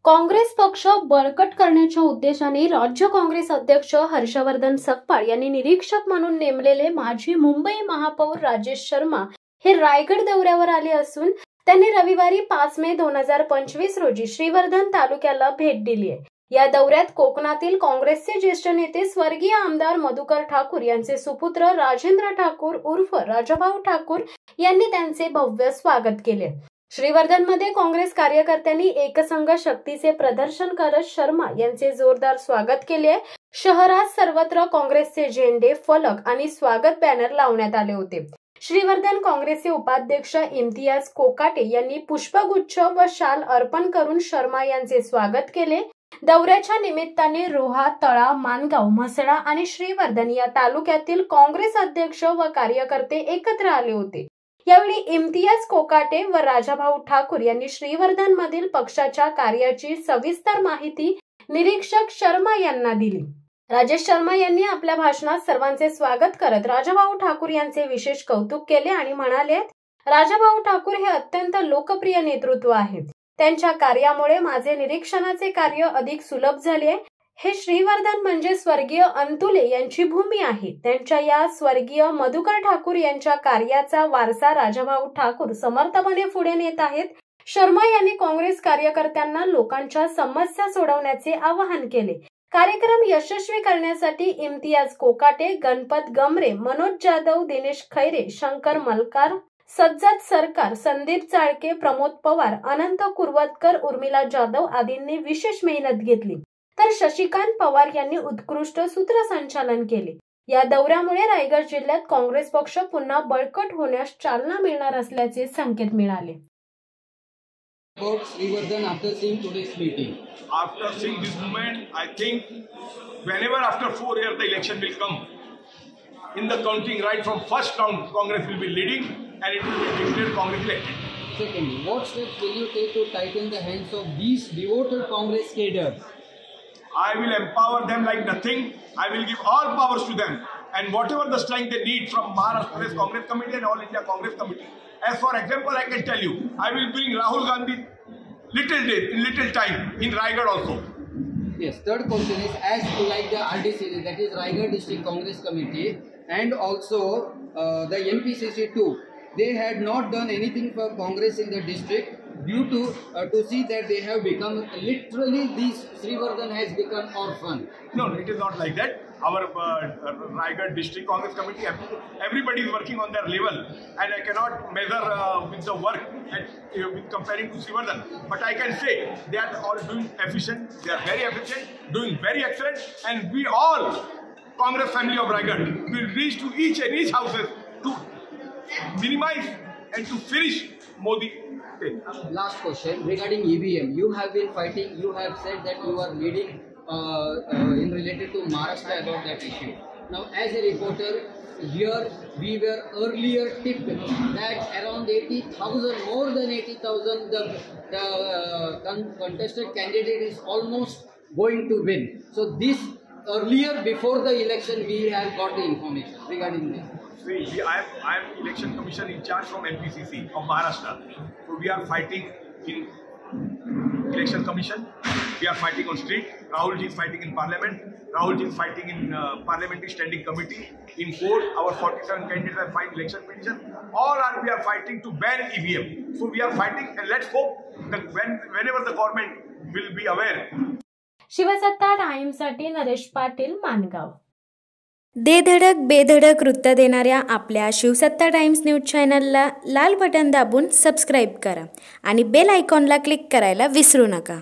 काँग्रेस पक्ष बळकट करण्याच्या उद्देशाने राज्य काँग्रेस अध्यक्ष हर्षवर्धन सकपाळ यांनी निरीक्षक म्हणून नेमलेले माजी मुंबई महापौर राजेश शर्मा हे रायगड दौऱ्यावर आले असून त्यांनी रविवारी 5 मे 2025 रोजी श्रीवर्धन तालुक्याला भेट दिली आहे। या दौऱ्यात कोकणातील काँग्रेसचे ज्येष्ठ नेते स्वर्गीय आमदार मधुकर ठाकूर यांचे सुपुत्र राजेंद्र ठाकूर उर्फ राजाभाऊ ठाकूर यांनी त्यांचे भव्य स्वागत केले। श्रीवर्धन मध्ये काँग्रेस कार्यकर्त्यांनी एकसंघ शक्तीचे प्रदर्शन करत शर्मा यांचे जोरदार स्वागत केले। शहरात सर्वत्र काँग्रेसचे झेंडे, फलक आणि स्वागत बॅनर लावण्यात आले होते। श्रीवर्धन काँग्रेसचे उपाध्यक्ष इम्तियाज कोकाटे यांनी पुष्पगुच्छ व शाल अर्पण करून शर्मा यांचे स्वागत केले। दौऱ्याच्या निमित्ताने रोहा, तळा, मानगाव, म्हसळा आणि श्रीवर्धन या तालुक्यातील काँग्रेस अध्यक्ष व कार्यकर्ते एकत्र आले होते। यावेळी इम्तियाज कोकाटे व राजाभाऊ ठाकूर यांनी श्रीवर्धन मधील पक्षाच्या कार्याची सविस्तर माहिती निरीक्षक शर्मा यांना दिली। राजेश शर्मा यांनी आपल्या भाषणात सर्वांचे स्वागत करत राजाभाऊ ठाकूर यांचे विशेष कौतुक केले आणि म्हणाले, राजाभाऊ ठाकूर हे अत्यंत लोकप्रिय नेतृत्व आहेत। त्यांच्या कार्यामुळे माझे निरीक्षणाचे कार्य अधिक सुलभ झाले। हे श्रीवर्धन म्हणजे स्वर्गीय अंतुले यांची भूमी आहे। त्यांच्या या स्वर्गीय मधुकर ठाकूर यांच्या कार्याचा वारसा राजाभाऊ ठाकूर समर्थपणे पुढे नेत आहेत। शर्मा यांनी काँग्रेस कार्यकर्त्यांना लोकांच्या समस्या सोडवण्याचे आवाहन केले। कार्यक्रम यशस्वी करण्यासाठी इम्तियाज कोकाटे, गणपत गमरे, मनोज जाधव, दिनेश खैरे, शंकर मलकार, सज्जाद सरकार, संदीप चाळके, प्रमोद पवार, अनंत कुरवतकर, उर्मिला जाधव आदींनी विशेष मेहनत घेतली, तर शशिकांत पवार यांनी उत्कृष्ट सूत्रसंचालन केले। या दौऱ्यामुळे रायगड जिल्ह्यात काँग्रेस पक्ष पुन्हा बळकट होण्यास चालना मिळणार असल्याचे संकेत मिळाले। About Srivardan after seeing today's meeting. After seeing this movement, I think whenever after 4 years the election will come, in the counting right from first round, Congress will be leading and it will be declared Congress elected. Secondly, what steps will you take to tighten the hands of these devoted Congress cadres? I will empower them like nothing. I will give all powers to them and whatever the strength they need from Maharashtra Pradesh Congress Committee and All India Congress Committee. As for example, I can tell you, I will bring Rahul Gandhi little time in Raigad also. Yes, third question is as to like the RDC, that is Raigad District Congress Committee, and also the MPCC too. They had not done anything for Congress in the district due to see that they have become literally this Srivardan has become orphan. No, it is not like that. Our Raigad District Congress Committee, everybody is working on their level, and I cannot measure with the work with comparing to Srivardan. But I can say they are all doing efficient. They are very efficient, doing very excellent, and we all Congress family of Raigad will reach to each and each houses to minimize and to finish Modi. Last question regarding EVM. You have been fighting. You have said that you are leading in related to Maharashtra about that issue. Now, as a reporter here, we were earlier tipped that around 80,000, more than 80,000, the contested candidate is almost going to win. So this earlier before the election, we have got the information regarding this. See, I am election commission in charge from MPCC of Maharashtra. So we are fighting in election commission. We are fighting on street. Rahul ji is fighting in parliament. Rahul ji is fighting in parliamentary standing committee. In court, our 47 candidates are fighting election petition. We are fighting to ban EVM. So we are fighting, and let's hope that whenever the government will be aware. शिवसत्ता टाइम्ससाठी Naresh Patil, Mangaon. दे धडक बेधडक वृत्त देणाऱ्या आपल्या शिवसत्ता times news चॅनलला लाल button दाबून subscribe करा आणि bell आयकॉनला क्लिक करायला विसरू नका।